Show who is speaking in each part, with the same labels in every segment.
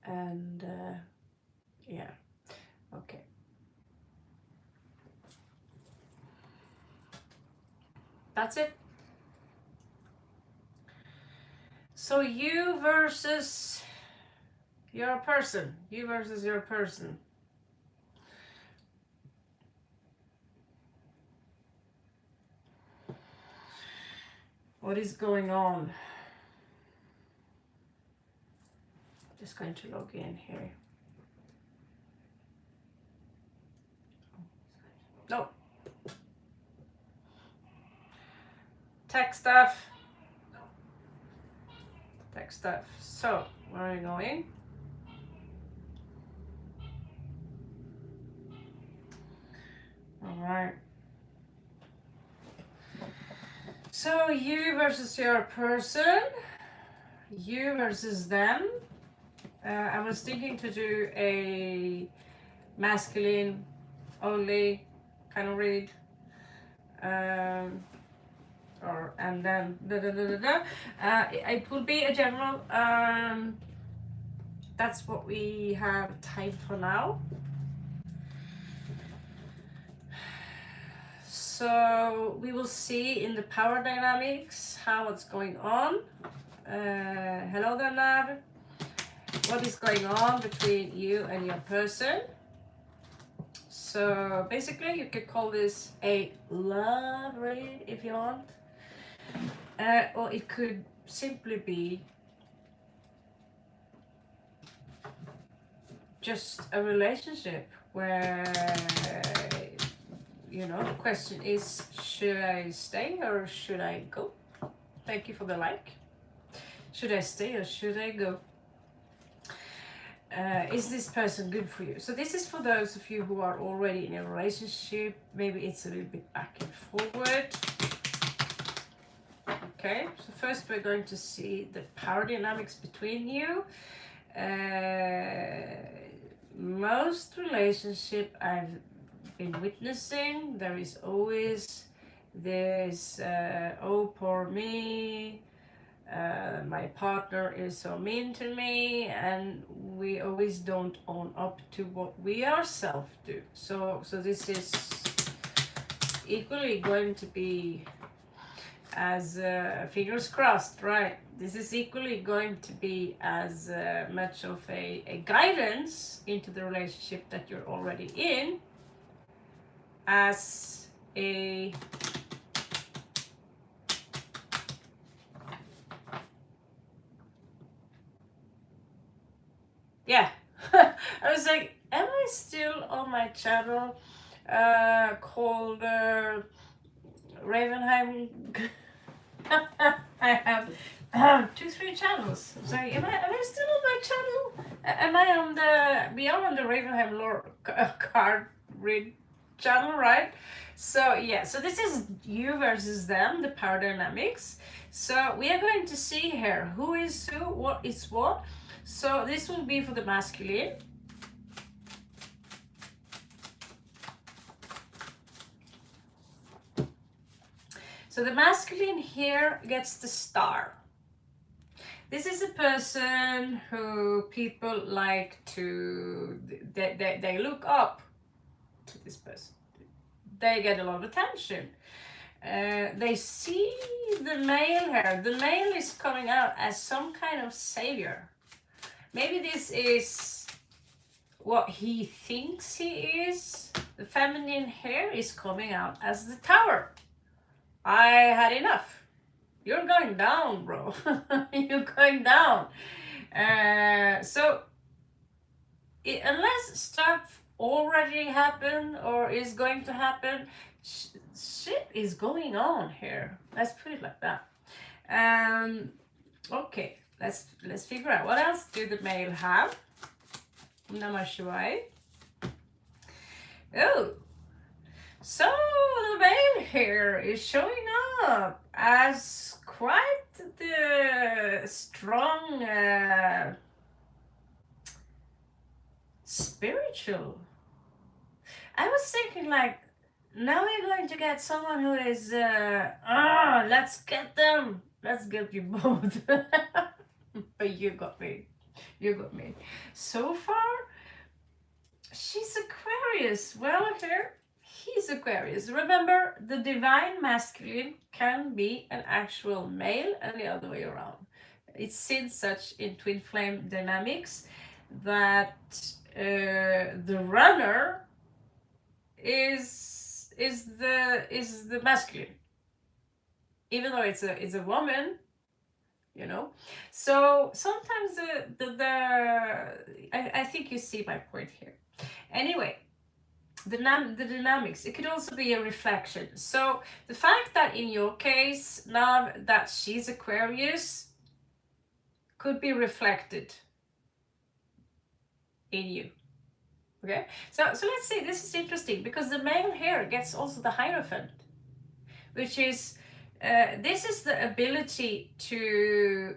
Speaker 1: And yeah, okay. That's it. So you versus your person. You versus your person. What is going on? Just going to log in here. No. Tech stuff. Tech stuff. So, where are you going? Alright. So, you versus your person. You versus them. I was thinking to do a masculine only kind of read. And then it will be a general. That's what we have time for now. So we will see in the power dynamics how what's going on. Hello there, love. What is going on between you and your person? So basically, you could call this a love read if you want, or it could simply be just a relationship where, you know, the question is, should I stay or should I go? Thank you for the like. Should I stay or should I go? Is this person good for you? So this is for those of you who are already in a relationship. Maybe it's a little bit back and forward. Okay, so first we're going to see the power dynamics between you. Most relationship I've been witnessing, there is always this, oh poor me, my partner is so mean to me, and we always don't own up to what we ourselves do. So this is equally going to be as fingers crossed, right? This is equally going to be as much of a guidance into the relationship that you're already in as a yeah. I was like, am I still on my channel called Ravenheim? I have 2-3 channels. So am I still on my channel? Am I on the, we are on the Ravenheim lore card read channel, right? So yeah, so this is you versus them, the power dynamics. So we are going to see here who is who, what is what. So this will be for the masculine. So the masculine here gets the star. This is a person who people like to, they look up to this person. They get a lot of attention. They see the male here. The male is coming out as some kind of savior. Maybe this is what he thinks he is. The feminine here is coming out as the tower. I had enough. You're going down, bro. You're going down. So unless stuff already happened or is going to happen, shit is going on here. Let's put it like that. Okay, let's figure out what else do the male have. Namah Shivaya. Oh, so the male here is showing up as quite the strong spiritual. I was thinking like, now we're going to get someone who is let's get them. Let's get you both. But you got me. You got me. So far, she's Aquarius. Well, here, he's Aquarius. Remember, the divine masculine can be an actual male and the other way around. It's seen such in twin flame dynamics that the runner is the masculine, even though it's a woman, you know. So sometimes I think you see my point here. Anyway, the dynamics, it could also be a reflection. So the fact that in your case now that she's Aquarius could be reflected in you. Okay, so let's see, this is interesting because the male here gets also the Hierophant, which is this is the ability to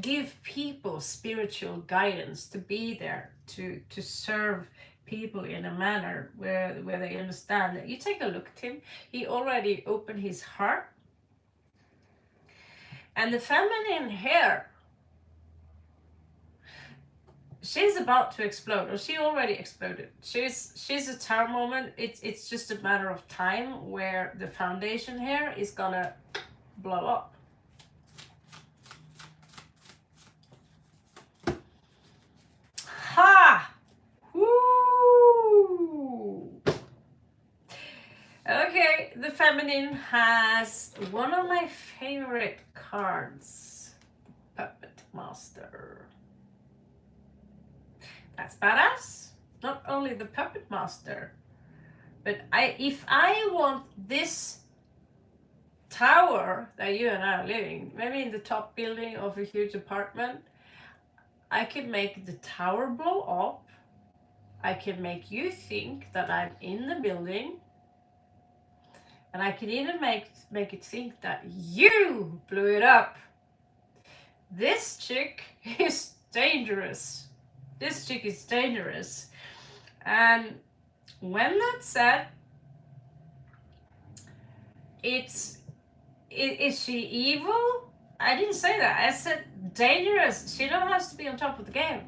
Speaker 1: give people spiritual guidance, to be there, to serve people in a manner where they understand. You take a look at him, he already opened his heart. And the feminine here, she's about to explode, or she already exploded. She's a tower moment. It's just a matter of time where the foundation here is gonna blow up. Ha! Woo! Okay, the feminine has one of my favorite cards, Puppet Master. That's badass. Not only the Puppet Master, but if I want this tower that you and I are living, maybe in the top building of a huge apartment, I can make the tower blow up. I can make you think that I'm in the building. And I can even make it think that you blew it up. This chick is dangerous. This chick is dangerous. And when that's said, is she evil? I didn't say that. I said dangerous. She don't have to be on top of the game.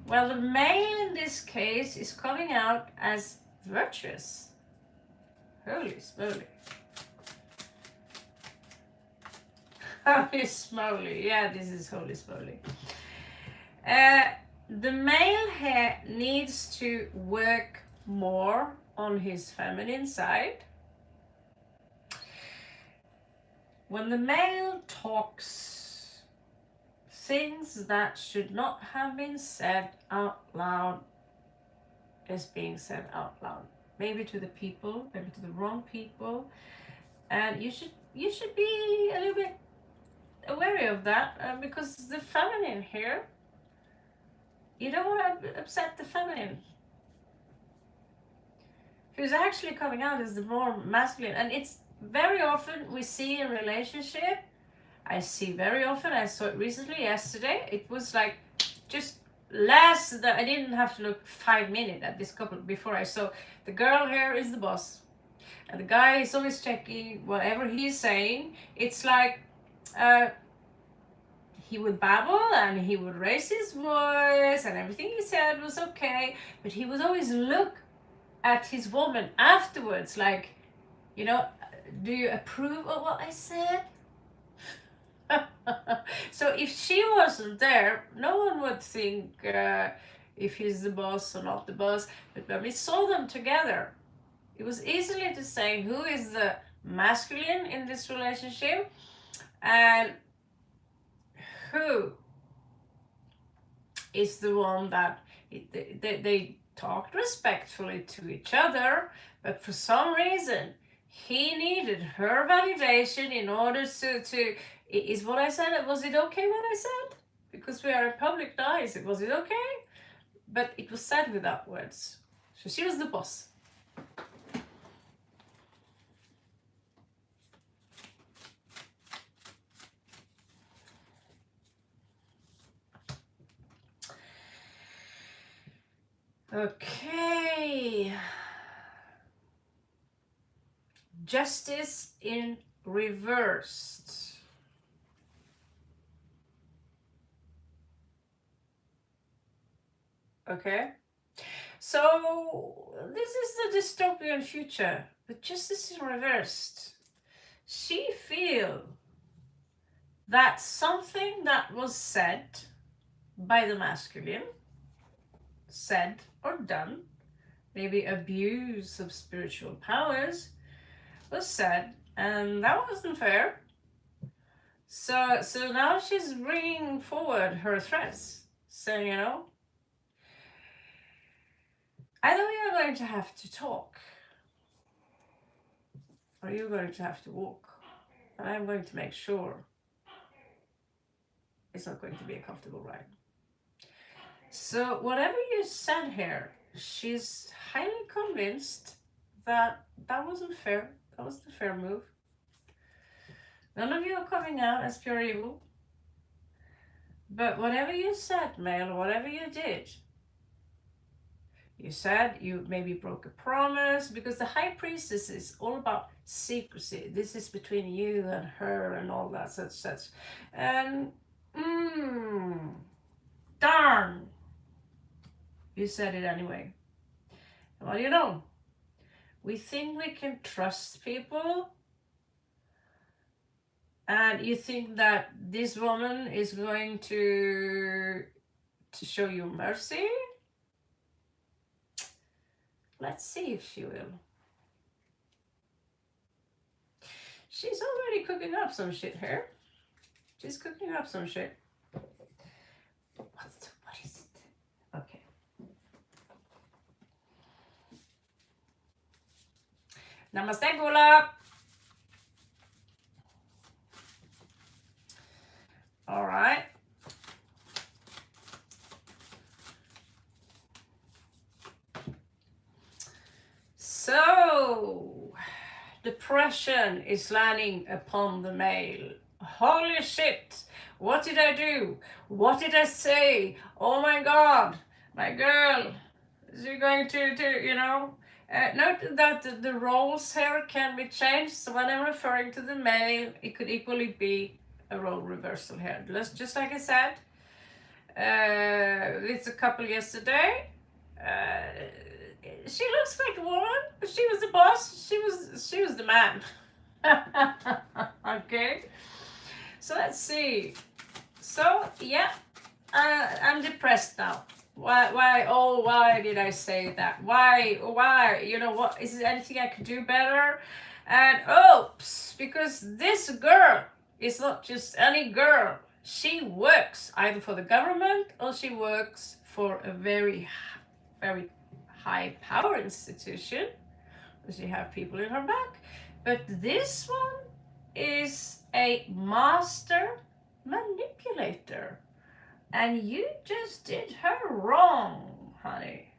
Speaker 1: Well, the male in this case is coming out as virtuous. Holy smoly. Holy smoly. Yeah, this is holy smoly. The male here needs to work more on his feminine side. When the male talks, things that should not have been said out loud is being said out loud. Maybe to the people, maybe to the wrong people. And you should be a little bit wary of that, because the feminine here, you don't want to upset the feminine, who's actually coming out as the more masculine. And it's very often we see in relationship, I saw it recently, yesterday, it was like just I didn't have to look 5 minutes at this couple before I saw the girl here is the boss. And the guy is always checking whatever he's saying. It's like he would babble and he would raise his voice and everything he said was okay, but he would always look at his woman afterwards like, do you approve of what I said? So if she wasn't there, no one would think if he's the boss or not the boss. But when we saw them together, it was easily to say who is the masculine in this relationship and who is the one that they talked respectfully to each other, but for some reason he needed her validation in order to is what I said, was it okay what I said? Because we are in public now, was it okay? But it was said without words. So she was the boss. Okay. Justice in reversed. Okay? So this is the dystopian future, but just as in reversed. She feel that something that was said by the masculine, said or done, maybe abuse of spiritual powers, was said, and that wasn't fair. So now she's bringing forward her threats, saying, either we are going to have to talk, or you're going to have to walk, and I'm going to make sure it's not going to be a comfortable ride. So whatever you said here, she's highly convinced that that wasn't fair. That was the fair move. None of you are coming out as pure evil. But whatever you said, male, whatever you did, you said you maybe broke a promise, because the high priestess is all about secrecy. This is between you and her and all that such. And darn, you said it anyway. Well, we think we can trust people, and you think that this woman is going to show you mercy. Let's see if she will. She's already cooking up some shit here. She's cooking up some shit. What is it? Okay. Namaste, Gula. All right. So, depression is landing upon the male. Holy shit! What did I do? What did I say? Oh my god, my girl, is you going to note that the roles here can be changed. So when I'm referring to the male, it could equally be a role reversal here. Just like I said, it's a couple yesterday. She looks like a woman. She was the boss. She was the man. Okay. So let's see. So yeah, I'm depressed now. Why? Oh, why did I say that? Why? You know what? Is there anything I could do better? And oops, because this girl is not just any girl. She works either for the government or she works for a very, very high power institution. She have people in her back. But this one is a master manipulator. And you just did her wrong, honey.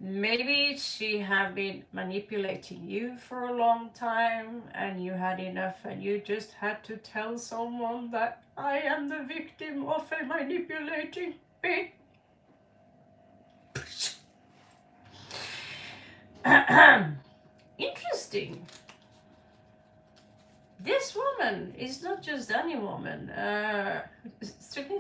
Speaker 1: Maybe she have been manipulating you for a long time and you had enough and you just had to tell someone that I am the victim of a manipulating bitch. Interesting. This woman is not just any woman.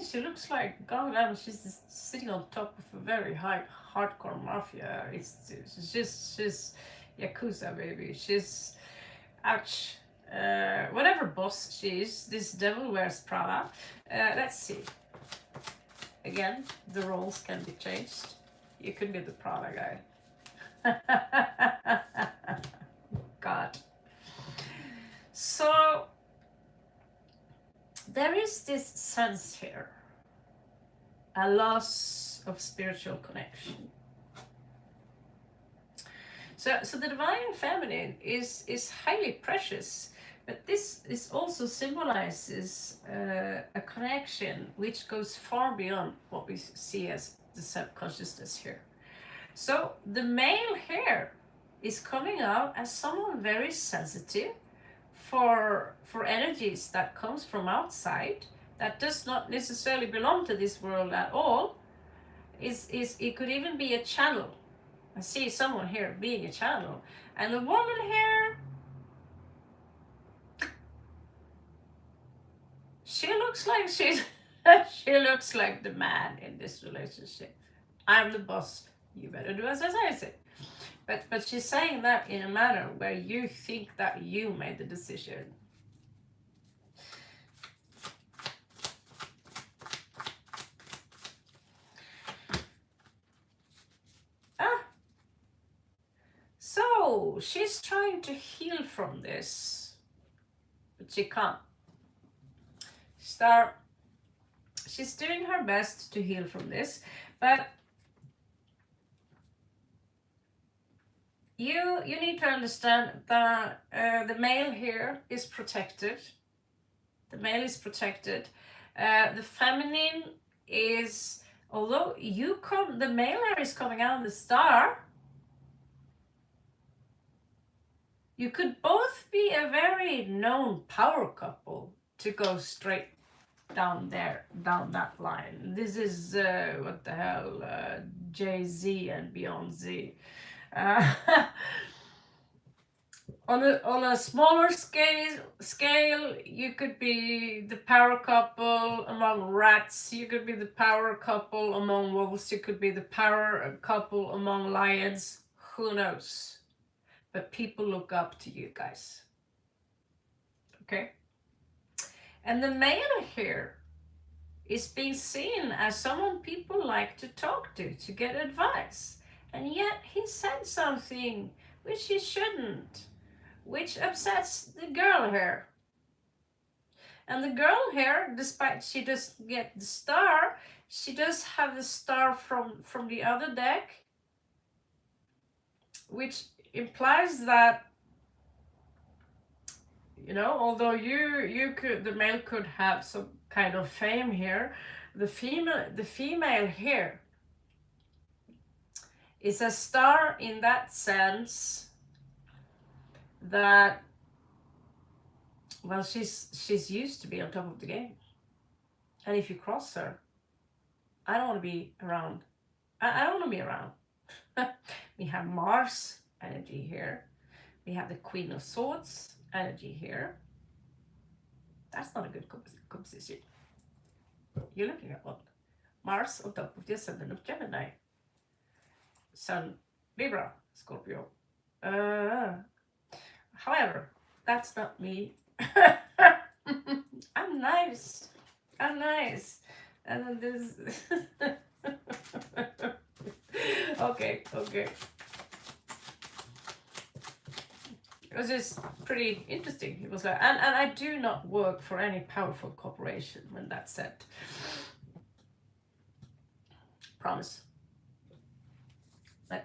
Speaker 1: She looks like, goddamn, she's sitting on top of a very high hardcore mafia. She's Yakuza, baby. She's, ouch. Whatever boss she is, this devil wears Prada. Let's see. Again, the roles can be changed. You could be the Prada guy. God. So there is this sense here, a loss of spiritual connection. So the divine feminine is highly precious, but this also symbolizes a connection which goes far beyond what we see as the subconsciousness here. So the male here is coming out as someone very sensitive for energies that comes from outside, that does not necessarily belong to this world at all. It could even be a channel. I see someone here being a channel, and the woman here, she looks like she's She looks like the man in this relationship. I'm the boss. You better do as I say. But she's saying that in a manner where you think that you made the decision. Ah, so she's trying to heal from this, but she can't. She's doing her best to heal from this, but you need to understand that the male here is protected. The male is protected. The feminine is, although the male here is coming out of the star. You could both be a very known power couple, to go straight down that line. This is what the hell, Jay-Z and Beyonce. On a smaller scale, you could be the power couple among rats. You could be the power couple among wolves. You could be the power couple among lions. Who knows? But people look up to you guys. Okay? And the male here is being seen as someone people like to talk to get advice. And yet he said something which he shouldn't, which upsets the girl here. And the girl here, despite she doesn't get the star, she does have the star from the other deck, which implies that, you know, although the male could have some kind of fame here, the female here is a star in that sense that, well, she's used to be on top of the game. And if you cross her, I don't want to be around. I don't want to be around. We have Mars energy here. We have the Queen of Swords energy here. That's not a good composition. You're looking at what? Mars on top of the ascendant of Gemini. Sun, Libra, Scorpio. However, that's not me. I'm nice. And then this. Okay. It was just pretty interesting. It was like, and I do not work for any powerful corporation when that's said. Promise.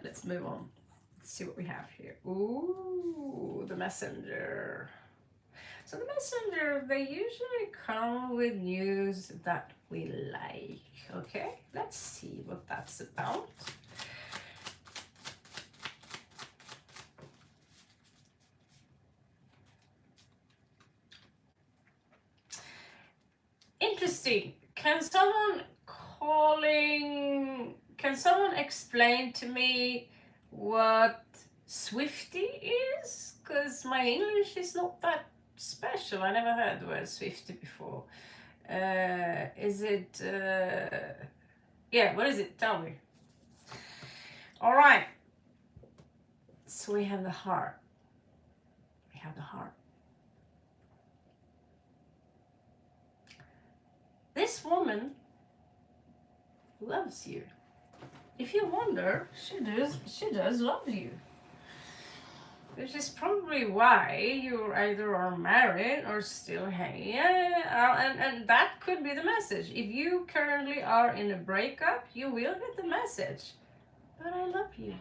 Speaker 1: Let's move on. Let's see what we have here. Ooh, the messenger. So the messenger, they usually come with news that we like. Okay, let's see what that's about. Interesting. Can someone explain to me what Swiftie is? Because my English is not that special. I never heard the word Swiftie before. Is it, yeah, what is it? Tell me. All right. So we have the heart. This woman loves you. If you wonder, she does love you. Which is probably why you either are married or still hanging. And that could be the message. If you currently are in a breakup, you will get the message. But I love you.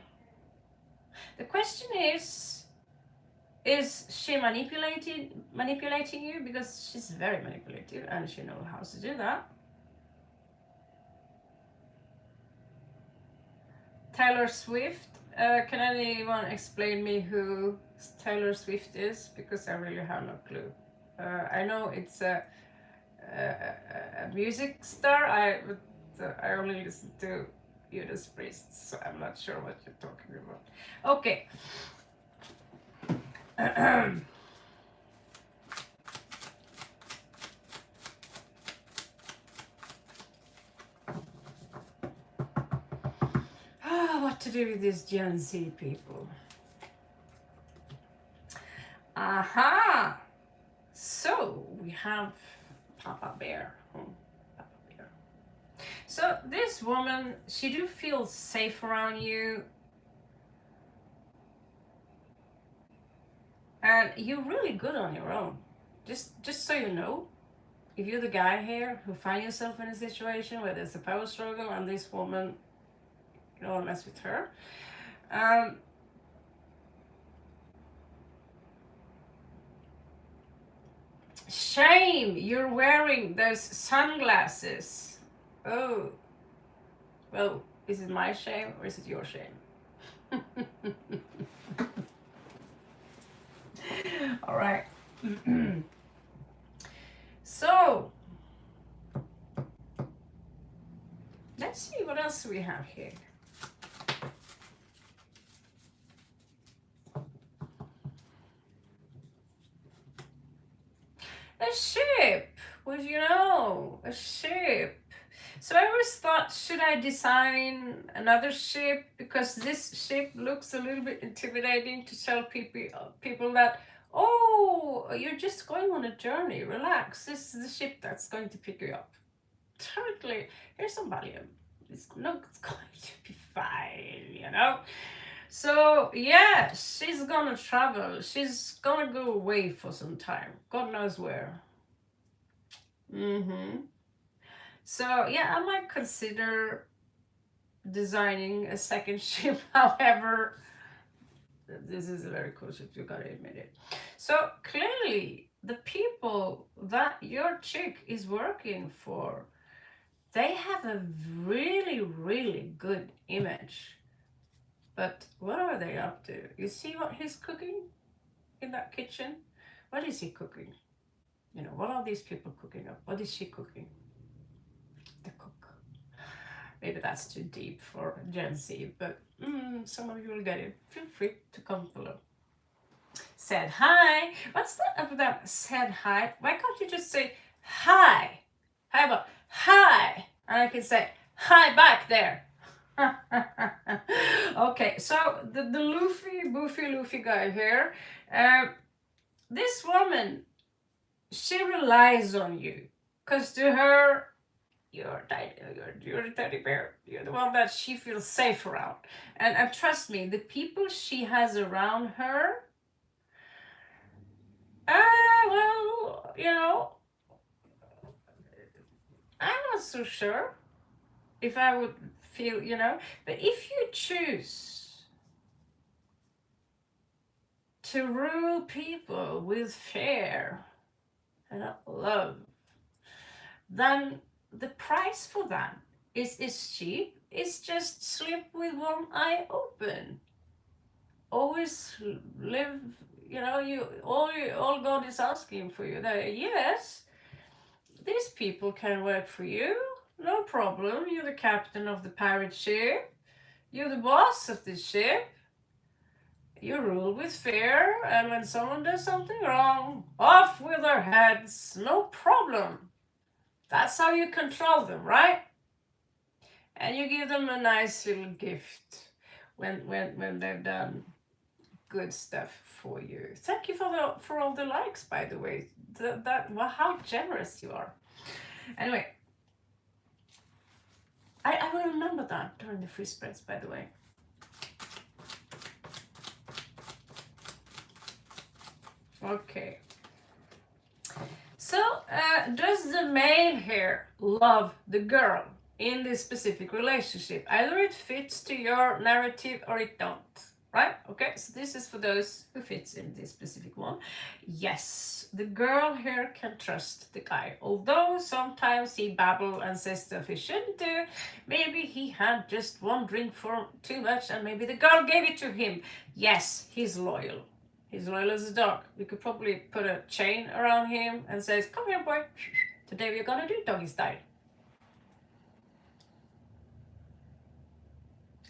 Speaker 1: The question is she manipulating you? Because she's very manipulative and she knows how to do that. Taylor Swift. Can anyone explain me who Taylor Swift is? Because I really have no clue. I know it's a music star. I only listen to Judas Priest, so I'm not sure what you're talking about. Okay. what to do with these Gen Z people. Aha! So we have Papa Bear. Papa Bear. So this woman, she do feel safe around you. And you're really good on your own. Just so you know, if you're the guy here who find yourself in a situation where there's a power struggle and this woman, you don't want to mess with her. Shame, you're wearing those sunglasses. Oh, well, is it my shame or is it your shame? All right. So, let's see what else we have here. A ship. Well, you know, a ship. So I always thought, should I design another ship? Because this ship looks a little bit intimidating to tell people that, oh, you're just going on a journey, relax. This is the ship that's going to pick you up. Totally, here's some Valium. It's going to be fine, you know? So, yeah, she's gonna travel. She's gonna go away for some time. God knows where. So, yeah, I might consider designing a second ship. However, this is a very cool ship, you gotta admit it. So, clearly, the people that your chick is working for, they have a really, really good image. But what are they up to? You see what he's cooking in that kitchen? What is he cooking? You know, what are these people cooking up? What is she cooking? The cook. Maybe that's too deep for Gen Z, but some of you will get it. Feel free to comment below. Said hi. What's that up with that said hi? Why can't you just say hi? How about hi? And I can say hi back there. Okay, so the Luffy guy here, this woman, she relies on you, because to her, you're a teddy bear. You're the one that she feels safe around. And trust me, the people she has around her, well, you know, I'm not so sure if I would feel, you know, but if you choose to rule people with fear and not love, then the price for that is cheap. It's just sleep with one eye open. Always live, you know, all God is asking for you. That yes, these people can work for you. No problem. You're the captain of the pirate ship. You're the boss of the ship. You rule with fear, and when someone does something wrong, off with their heads. No problem. That's how you control them, right? And you give them a nice little gift when they've done good stuff for you. Thank you for all the likes, by the way. Well, how generous you are. Anyway, I will remember that during the free spreads, by the way. Okay. So, does the male here love the girl in this specific relationship? Either it fits to your narrative or it don't, right? Okay, so this is for those who fits in this specific one. Yes, the girl here can trust the guy. Although sometimes he babble and says stuff he shouldn't do. Maybe he had just one drink for too much and maybe the girl gave it to him. Yes, he's loyal. He's loyal as a dog. We could probably put a chain around him and says, come here, boy. Today we're gonna do doggy style.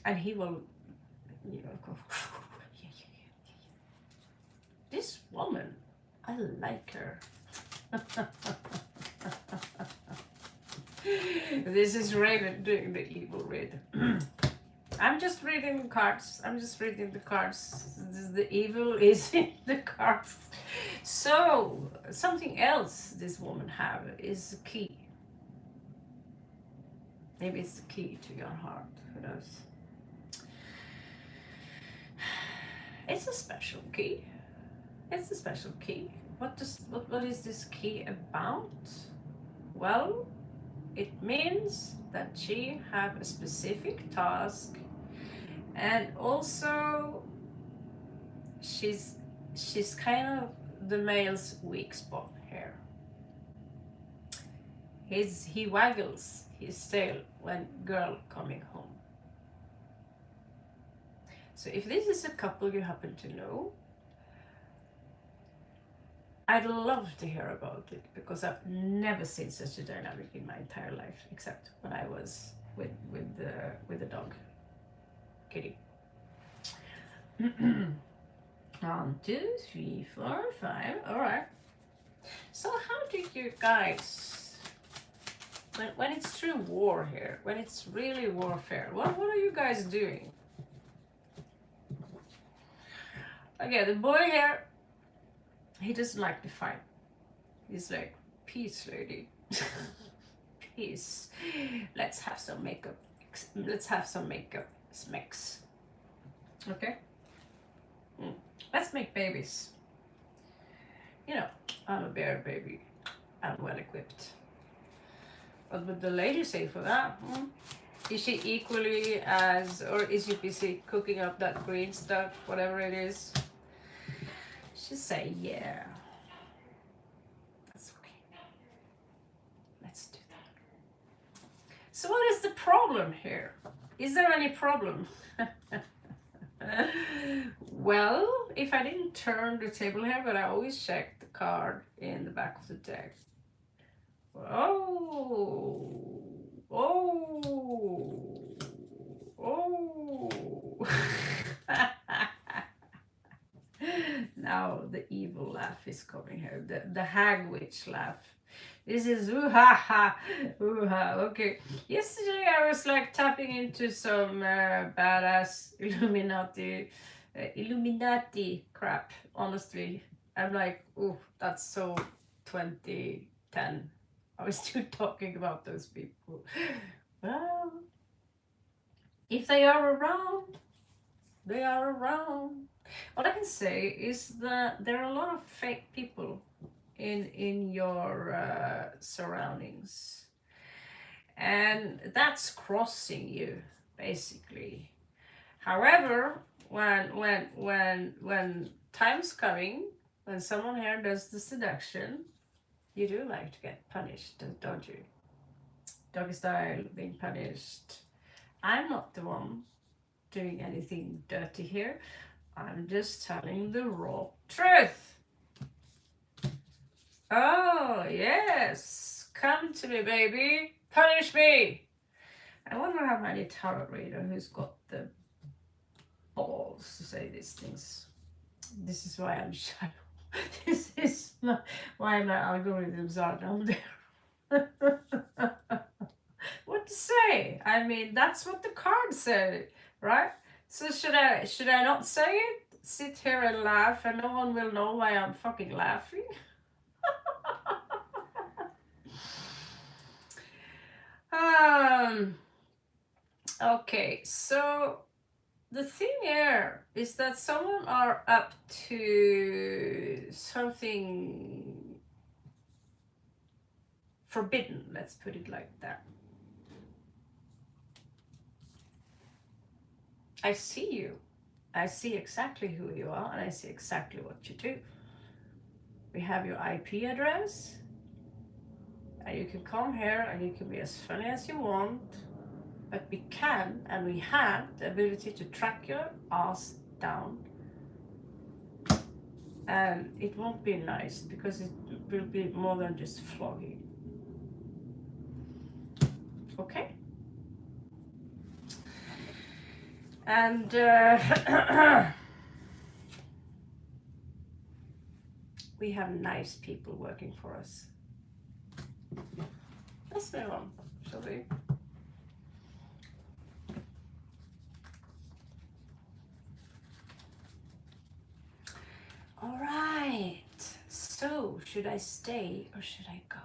Speaker 1: And he will, you know, go, yeah. This woman, I like her. This is Raven doing the evil read. I'm just reading the cards. I'm just reading the cards. The evil is in the cards. So something else this woman have is a key. Maybe it's the key to your heart. Who knows? It's a special key. It's a special key. What is this key about? Well, it means that she have a specific task, and also she's kind of the male's weak spot here. He waggles his tail when girl coming home. So if this is a couple you happen to know, I'd love to hear about it, because I've never seen such a dynamic in my entire life, except when I was with the dog, Kitty. 1, 2, 3, 4, 5. All right. So how do you guys, when it's true war here, when it's really warfare, what are you guys doing? Okay, the boy here, he doesn't like to fight. He's like, peace, lady. Peace. Let's have some makeup. Let's have some makeup smacks. Okay? Let's make babies. You know, I'm a bear baby. I'm well equipped. What would the lady say for that? Is she equally as, or is she busy cooking up that green stuff, whatever it is? She say, yeah. That's okay. Let's do that. So what is the problem here? Is there any problem? Well, if I didn't turn the table here, but I always check the card in the back of the deck. Oh, oh, oh. Now the evil laugh is coming here, the hag witch laugh. This is ooh ha ha, ooh ha. Okay, yesterday I was like tapping into some badass Illuminati crap. Honestly, I'm like, ooh, that's so 2010. I was still talking about those people. Well, if they are around, they are around. What I can say is that there are a lot of fake people in your surroundings, and that's crossing you basically. However, when time's coming, when someone here does the seduction, you do like to get punished, don't you? Doggy style, being punished. I'm not the one doing anything dirty here. I'm just telling the raw truth. Oh, yes. Come to me, baby. Punish me. I wonder how many tarot reader who's got the balls to say these things. This is why I'm shallow. This is why my algorithms are down there. What to say? I mean, that's what the card said, right? So should I not say it? Sit here and laugh and no one will know why I'm fucking laughing? Okay, so the thing here is that someone are up to something forbidden, let's put it like that. I see you. I see exactly who you are, and I see exactly what you do. We have your IP address, and you can come here and you can be as funny as you want, but we can and we have the ability to track your ass down. And it won't be nice, because it will be more than just flogging. Okay? And we have nice people working for us. Let's move on, shall we? should I stay or should I go?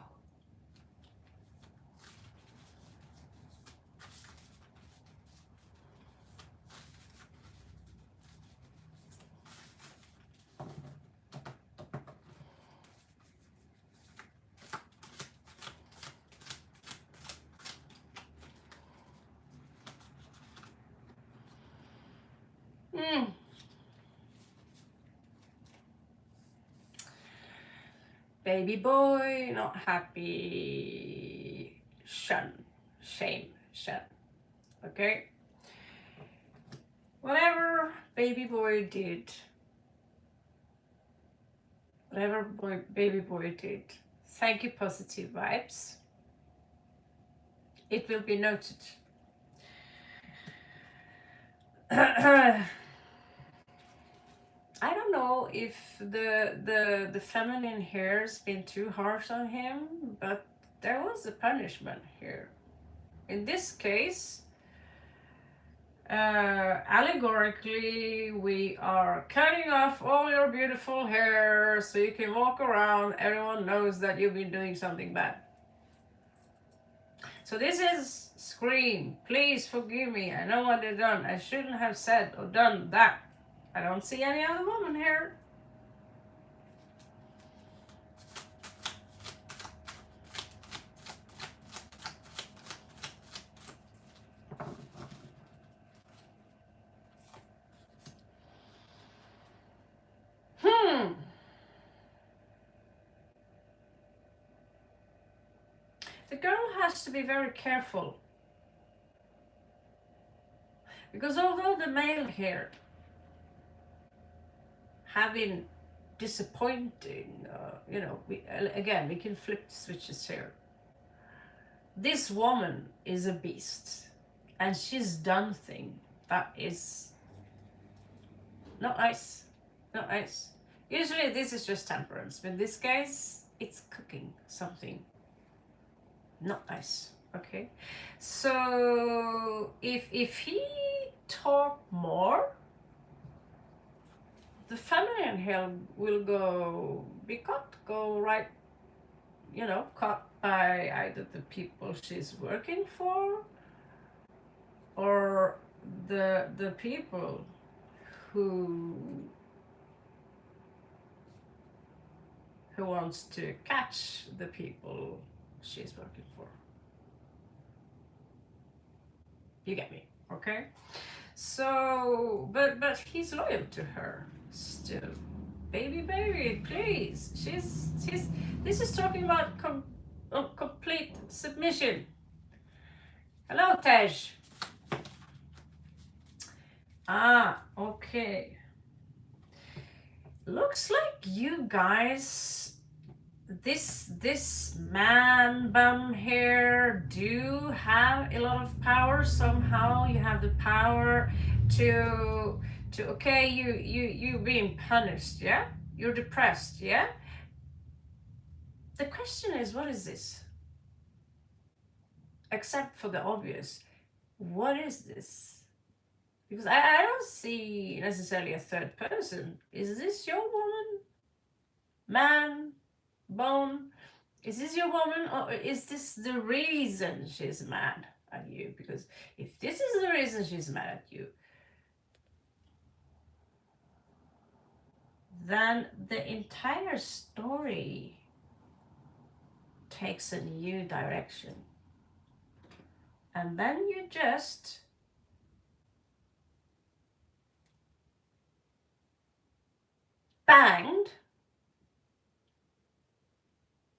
Speaker 1: Baby boy, not happy, shun, shame, shun. Okay? Whatever baby boy did, baby boy did, thank you, positive vibes. It will be noted. I don't know if the feminine here has been too harsh on him, but there was a punishment here. In this case, allegorically, we are cutting off all your beautiful hair so you can walk around. Everyone knows that you've been doing something bad. So this is scream. Please forgive me. I know what I've done. I shouldn't have said or done that. I don't see any other woman here. The girl has to be very careful. Because although the male here have been disappointing, we can flip the switches here. This woman is a beast. And she's done thing that is not nice. Not nice. Usually this is just temperance. But this case, it's cooking something not nice. Okay, so if he talk more, the feminine here will go right, cut by either the people she's working for or the people who wants to catch the people she's working for. You get me, okay? So, but he's loyal to her still. Baby, please. She's. This is talking about complete submission. Hello, Tej. Okay. Looks like you guys, this man bum here do have a lot of power. Somehow you have the power to okay, you being punished, yeah? You're depressed, yeah? The question is, what is this? Except for the obvious, what is this? Because I don't see necessarily a third person. Is this your woman? Man? Bone? Is this your woman, or is this the reason she's mad at you? Because if this is the reason she's mad at you, then the entire story takes a new direction. And then you just banged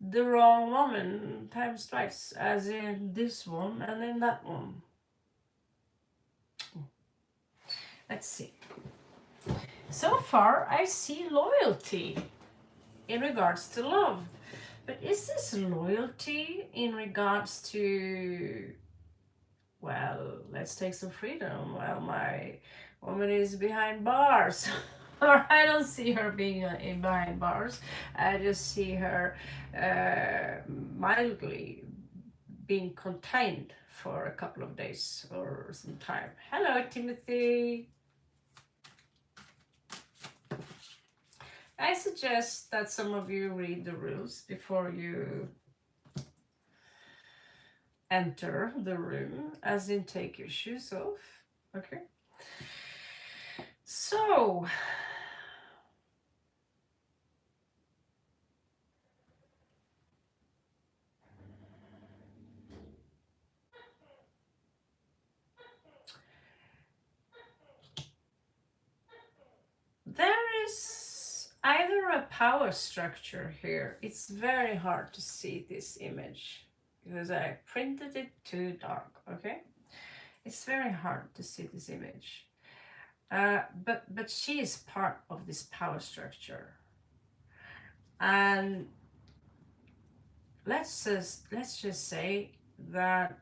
Speaker 1: the wrong woman times twice, as in this one and in that one. Let's see. So far, I see loyalty in regards to love. But is this loyalty in regards to, well, let's take some freedom while my woman is behind bars? Or I don't see her being behind bars. I just see her mildly being contained for a couple of days or some time. Hello, Timothy. I suggest that some of you read the rules before you enter the room, as in take your shoes off. Okay. So, there is either a power structure here. It's very hard to see this image because I printed it too dark, okay? It's very hard to see this image. But she is part of this power structure. And let's just say that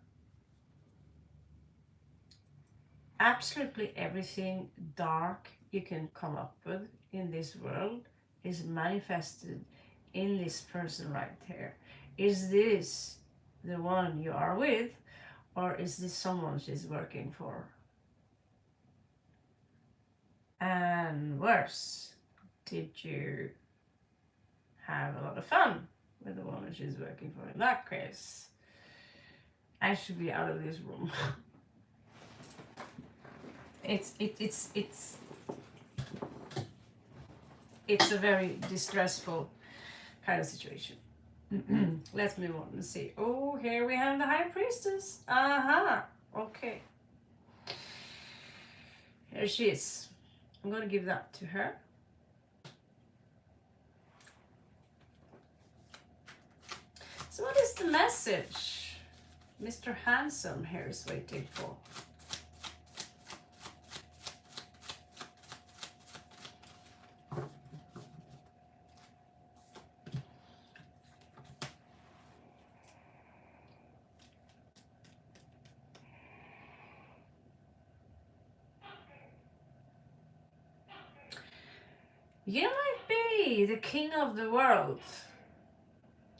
Speaker 1: absolutely everything dark you can come up with in this world is manifested in this person right here. Is this the one you are with, or is this someone she's working for? And worse, did you have a lot of fun with the woman she's working for? In that case, I should be out of this room. It's a very distressful kind of situation. Let's move on and see. Oh, here we have the High Priestess. Aha. Okay. Here she is. I'm gonna give that to her. So what is the message Mr. Handsome here is waiting for? You might be the king of the world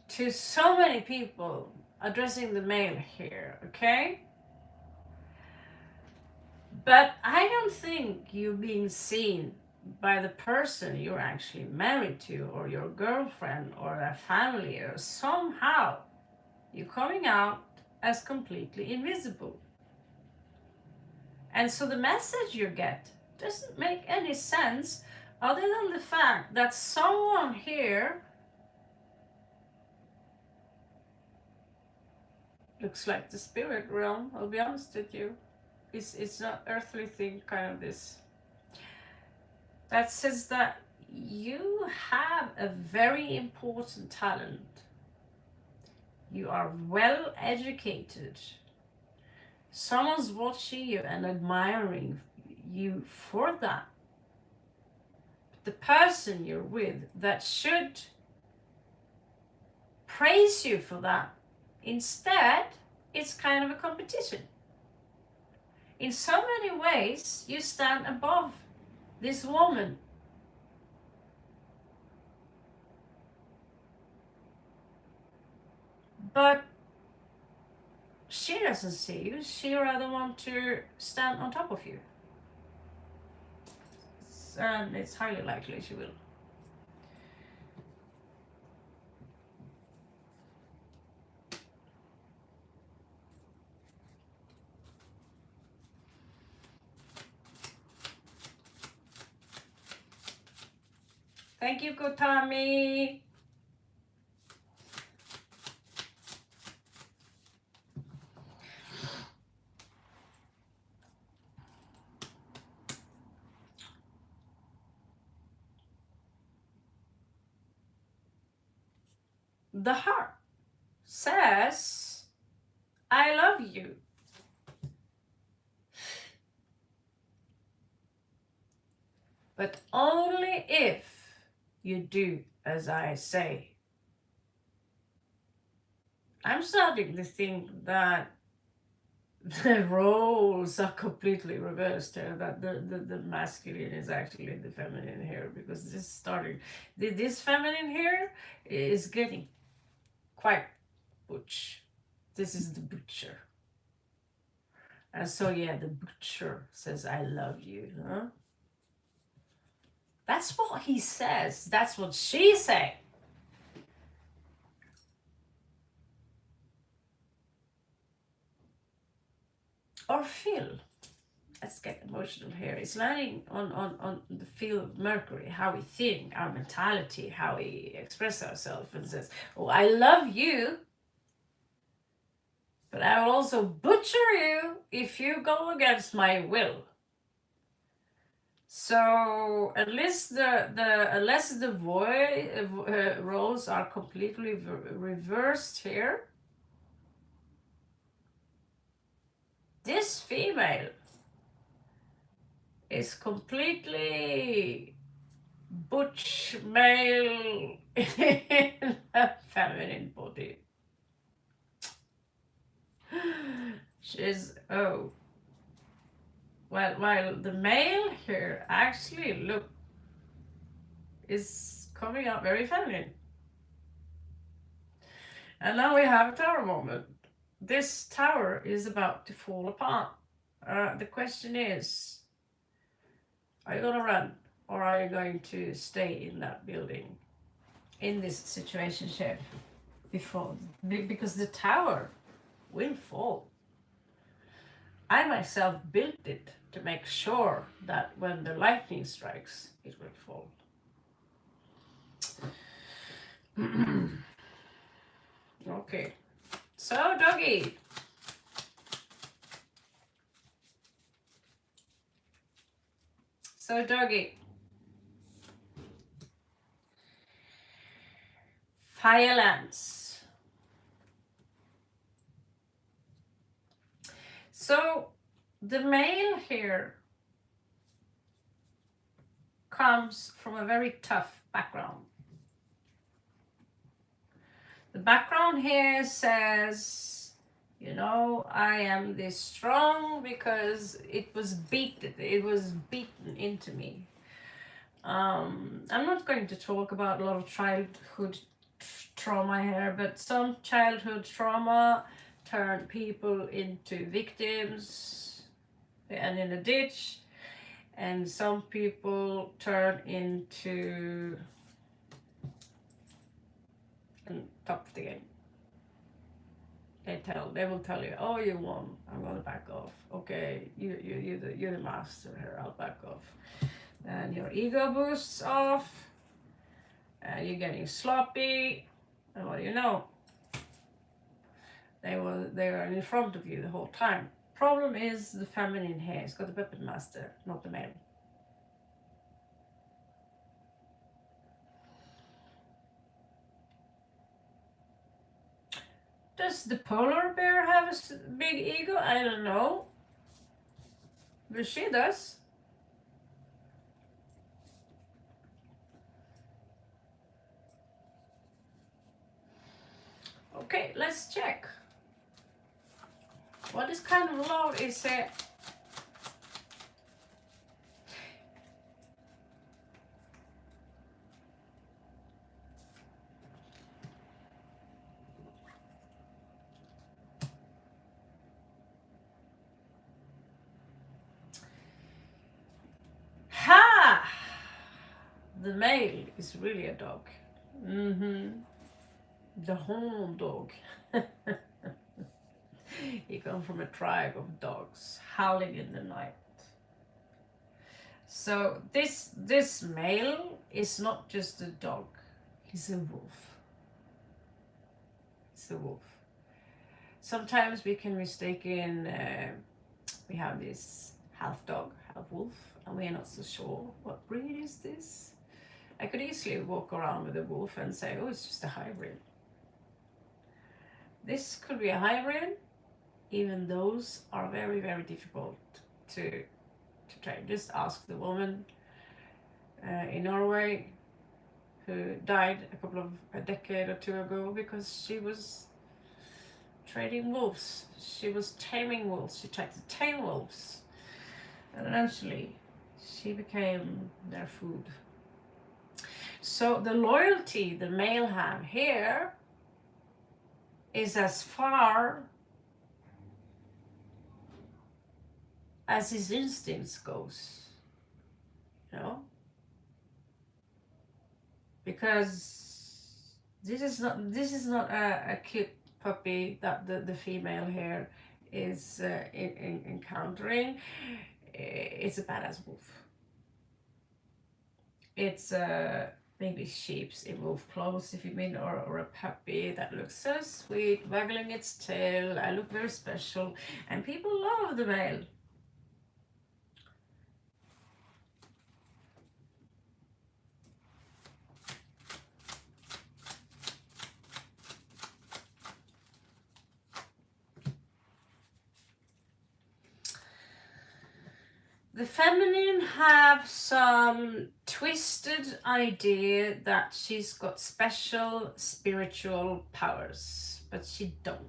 Speaker 1: to so many people addressing the male here, okay? But I don't think you're being seen by the person you're actually married to, or your girlfriend, or a family, or somehow you're coming out as completely invisible. And so the message you get doesn't make any sense other than the fact that someone here looks like the spirit realm. I'll be honest with you. It's not earthly thing, kind of this. That says that you have a very important talent. You are well educated. Someone's watching you and admiring you for that. But the person you're with that should praise you for that, instead, it's kind of a competition. In so many ways, you stand above this woman. But she doesn't see you. She rather want to stand on top of you. And it's highly likely she will. Thank you, Kotami. The heart says, I love you. But only if you do as I say. I'm starting to think that the roles are completely reversed here, that the masculine is actually the feminine here, because this feminine here is getting quite butch. This is the butcher. And so yeah, the butcher says, I love you, huh? That's what he says. That's what she say. Or Phil. Let's get emotional here. It's landing on the field of Mercury, how we think, our mentality, how we express ourselves, and says, "Oh, I love you, but I will also butcher you if you go against my will." So unless the roles are completely reversed here, this female is completely butch male in a feminine body. She's while the male here actually look is coming out very feminine. And now we have a tower moment. This tower is about to fall apart. The question is, are you gonna run or are you going to stay in that building, in this situationship, before because the tower will fall. I myself built it to make sure that when the lightning strikes, it will fall. Okay, so doggy. So doggy. Firelands. So the male here comes from a very tough background. The background here says, you know, I am this strong because it was beaten into me. I'm not going to talk about a lot of childhood trauma here, but some childhood trauma turn people into victims and in a ditch, and some people turn into top of the game. They will tell you, oh, you won, I'm gonna back off. Okay, you're the master here, I'll back off. And your ego boosts off, and you're getting sloppy, and what do you know? They were in front of you the whole time. Problem is the feminine here. It's got the puppet master, not the male. Does the polar bear have a big ego? I don't know. But she does. Okay, let's check. What is kind of love is ha! The male is really a dog. The hound dog. He comes from a tribe of dogs howling in the night. So this male is not just a dog. He's a wolf. He's a wolf. Sometimes we can mistake we have this half dog, half wolf, and we are not so sure what breed is this. I could easily walk around with a wolf and say, oh, it's just a hybrid. This could be a hybrid. Even those are very, very difficult to train. Just ask the woman in Norway who died a decade or two ago because she was trading wolves. She was taming wolves. She tried to tame wolves. And eventually she became their food. So the loyalty the male have here is as far as his instincts goes. You know? because this is not a cute puppy that the female here is encountering. It's a badass wolf. It's a maybe sheep's in wolf clothes, if you mean, or a puppy that looks so sweet, waggling its tail. I look very special, and people love the male. The feminine have some twisted idea that she's got special spiritual powers, but she don't.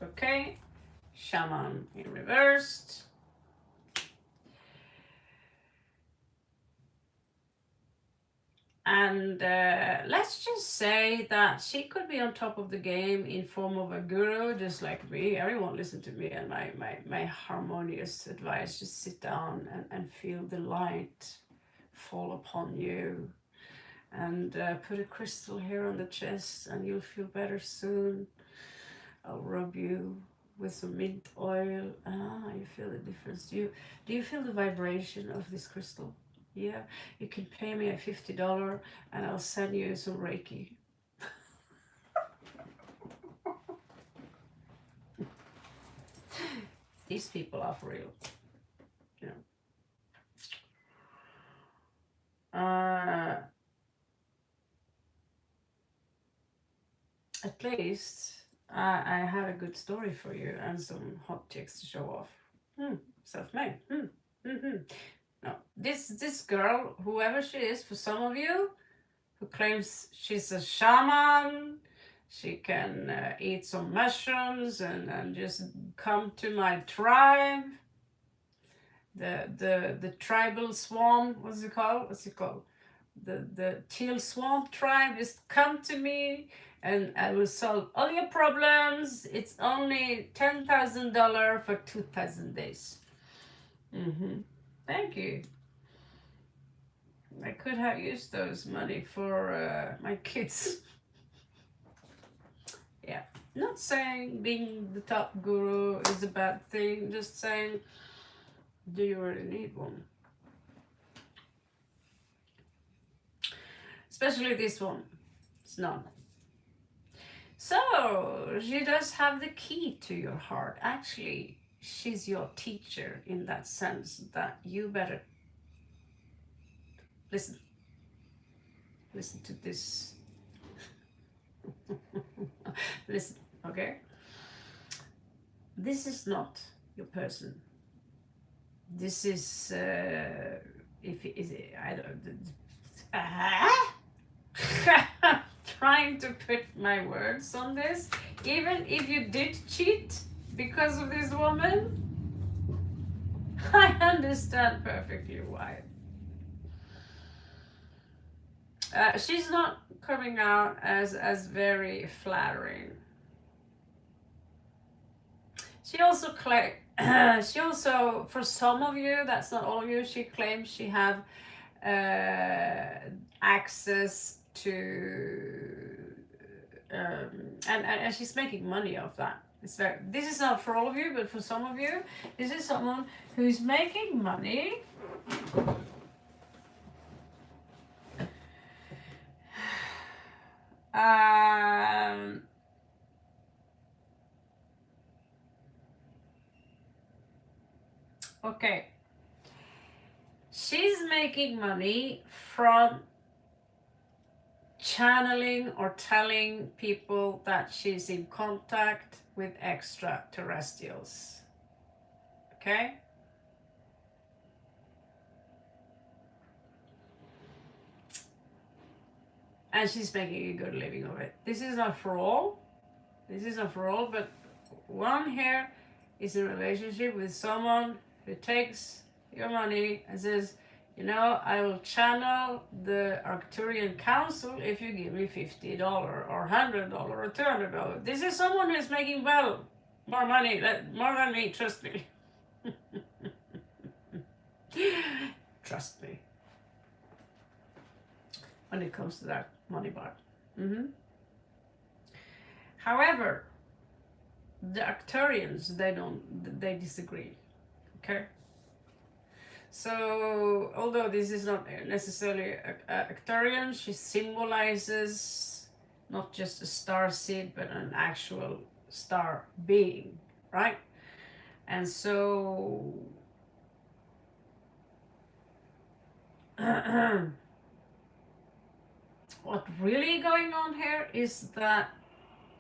Speaker 1: Okay? Shaman in reversed. And let's just say that she could be on top of the game in form of a guru, just like me. Everyone listen to me and my harmonious advice. Just sit down and feel the light fall upon you. And put a crystal here on the chest and you'll feel better soon. I'll rub you with some mint oil. You feel the difference. Do you feel the vibration of this crystal? Yeah, you can pay me at $50 and I'll send you some Reiki. These people are for real. You know. At least I have a good story for you and some hot chicks to show off. Self-made. Mm-hmm. No, this girl, whoever she is, for some of you, who claims she's a shaman, she can eat some mushrooms and just come to my tribe. The tribal swan, what's it called? The teal swan tribe, just come to me and I will solve all your problems. It's only $10,000 for 2,000 days. Thank you. I could have used those money for my kids. Yeah, not saying being the top guru is a bad thing, just saying, do you really need one? Especially this one, it's none. So, she does have the key to your heart. Actually, she's your teacher in that sense that you better listen to this. Listen, okay? This is not your person. This is if it is I don't trying to put my words on this. Even if you did cheat because of this woman, I understand perfectly why. She's not coming out as very flattering. She also she also, for some of you, that's not all of you, she claims she have access to and she's making money off that. This is not for all of you, but for some of you, this is someone who's making money okay. She's making money from channeling or telling people that she's in contact with extraterrestrials. Okay? And she's making a good living of it. This is not for all. But one here is a relationship with someone who takes your money and says, I will channel the Arcturian Council if you give me $50 or $100 or $200. This is someone who's making more money, more than me, trust me. Trust me. When it comes to that. money bar. However, the Arcturians, they disagree. Okay. So, although this is not necessarily Arcturian, she symbolizes not just a star seed, but an actual star being, right? And so, what really going on here is that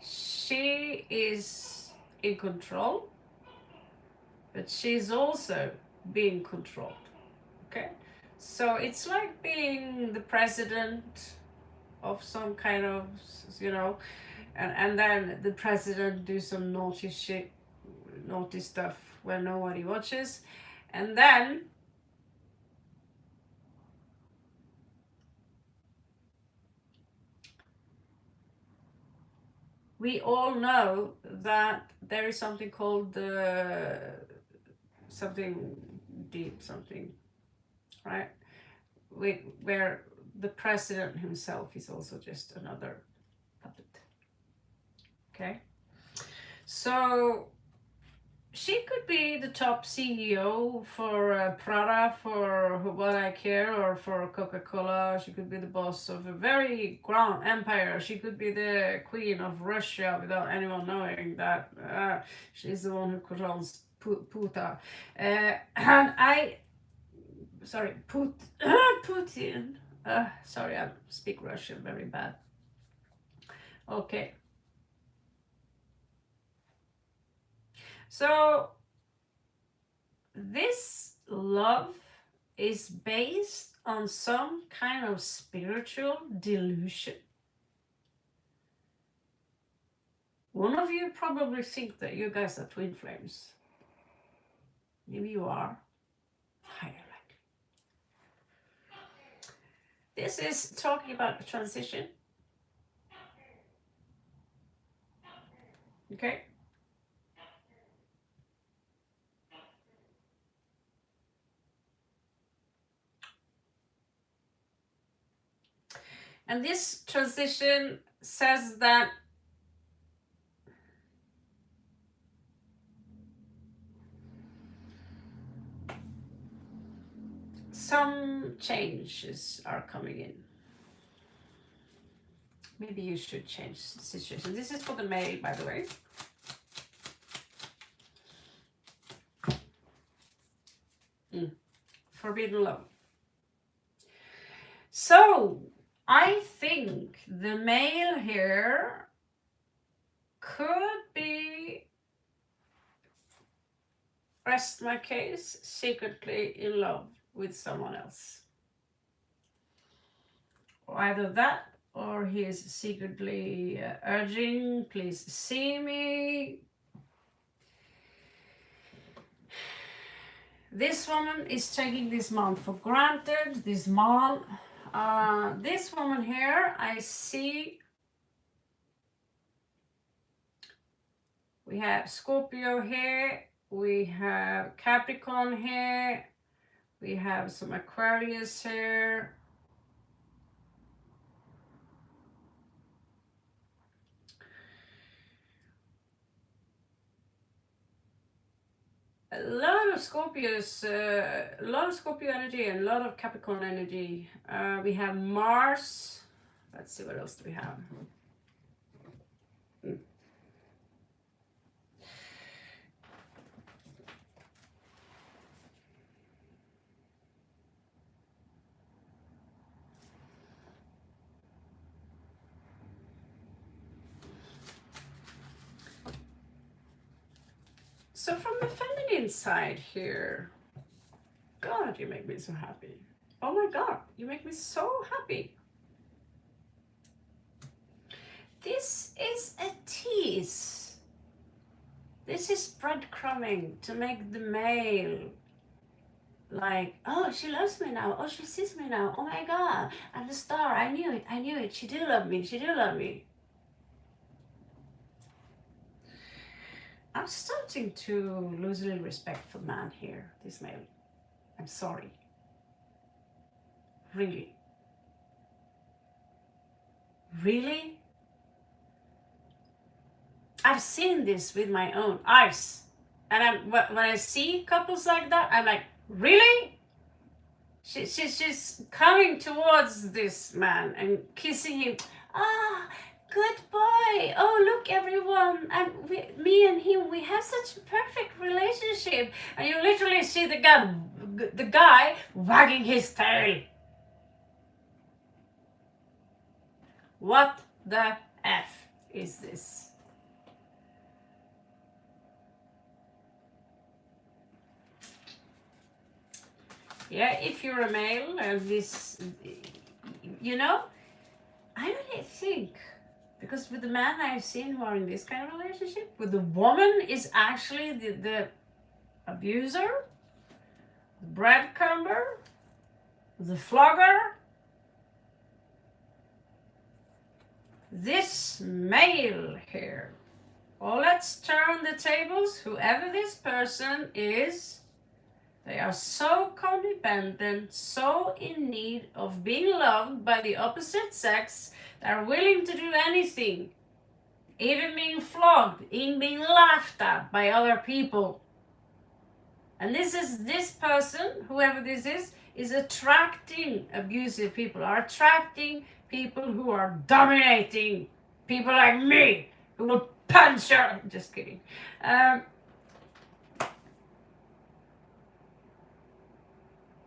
Speaker 1: she is in control, but she's also being controlled. Okay, so it's like being the president of some kind of, you know, and then the president do some naughty shit, naughty stuff where nobody watches, and then we all know that there is something called something deep, something, right? Where the president himself is also just another puppet. Okay, so she could be the top CEO for Prada, for What I Care, or for Coca-Cola. She could be the boss of a very grand empire. She could be the queen of Russia without anyone knowing that she's the one who controls Putin. Putin. Sorry, I speak Russian very bad. Okay. So this love is based on some kind of spiritual delusion. One of you probably think that you guys are twin flames. Maybe you are. Higher likely. This is talking about transition. Okay. And this transition says that some changes are coming in. Maybe you should change the situation. This is for the male, by the way. Forbidden love. So, I think the male here could be, rest my case, secretly in love with someone else. Or either that, or he is secretly urging, please see me. This woman is taking this man for granted, this man. This woman here, I see we have Scorpio here, we have Capricorn here, we have some Aquarius here. A lot of Scorpios, a lot of Scorpio energy and a lot of Capricorn energy. We have Mars. Let's see, what else do we have? So from the feminine side here, God, you make me so happy. Oh my God, you make me so happy. This is a tease. This is breadcrumbing to make the male like, oh, she loves me now. Oh, she sees me now. Oh my God, I'm the star. I knew it. I knew it. She do love me. She do love me. I'm starting to lose a little respect for man here, this male. I'm sorry. Really. Really? I've seen this with my own eyes. And when I see couples like that, I'm like, really? She's coming towards this man and kissing him. Ah, good boy. Oh, look, everyone. And me and him, we have such a perfect relationship. And you literally see the guy wagging his tail. What the F is this? Yeah, if you're a male and this, I really think, because with the man I've seen who are in this kind of relationship, with the woman is actually the abuser, the breadcrumber, the flogger. This male here. Well, let's turn the tables. Whoever this person is, they are so codependent, so in need of being loved by the opposite sex, they are willing to do anything, even being flogged, even being laughed at by other people. And this person, whoever this is attracting abusive people, are attracting people who are dominating people like me, who will punch her. Just kidding.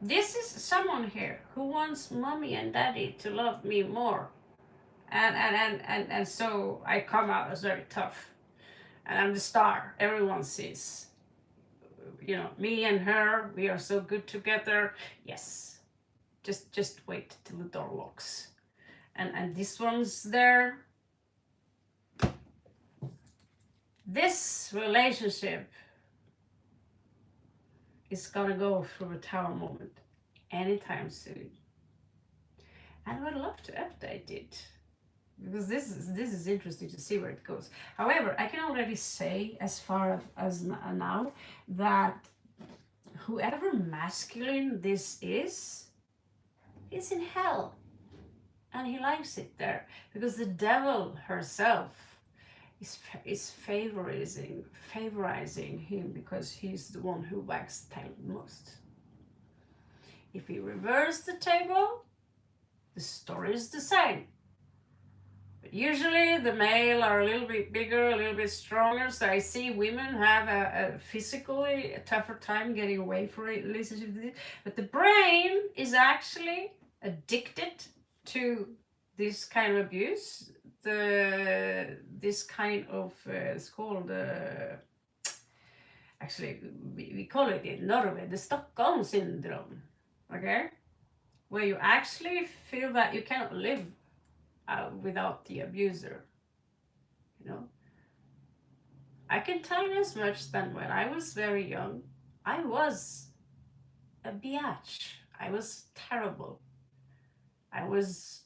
Speaker 1: This is someone here who wants mommy and daddy to love me more. And so I come out as very tough. And I'm the star. Everyone sees. Me and her, we are so good together. Yes. Just wait till the door locks. And this one's there. This relationship is gonna go through a tower moment anytime soon. And I would love to update it, because this is interesting to see where it goes. However, I can already say, as far as now, that whoever masculine this is in hell, and he likes it there, because the devil herself is favorizing him, because he's the one who wags the tail the most. If we reverse the table, the story is the same. But usually the male are a little bit bigger, a little bit stronger, so I see women have a physically tougher time getting away from a relationship. But the brain is actually addicted to this kind of abuse. This kind of it's called actually we call it in Norway the Stockholm syndrome. Okay, where you actually feel that you cannot live without the abuser. I can tell you as much that when I was very young, I was a biatch. I was terrible. I was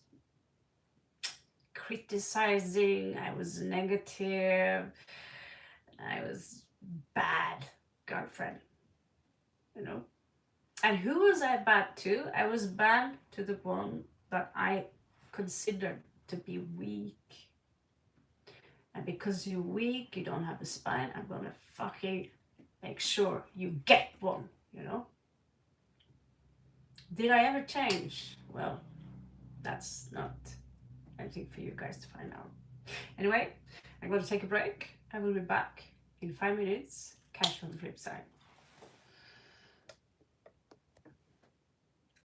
Speaker 1: criticizing, I was negative, I was bad girlfriend, And who was I bad to? I was bad to the one that I considered to be weak. And because you're weak, you don't have a spine, I'm gonna fucking make sure you get one, Did I ever change? Well, that's not anything for you guys to find out. Anyway, I'm going to take a break. I will be back in 5 minutes. Catch you on the flip side.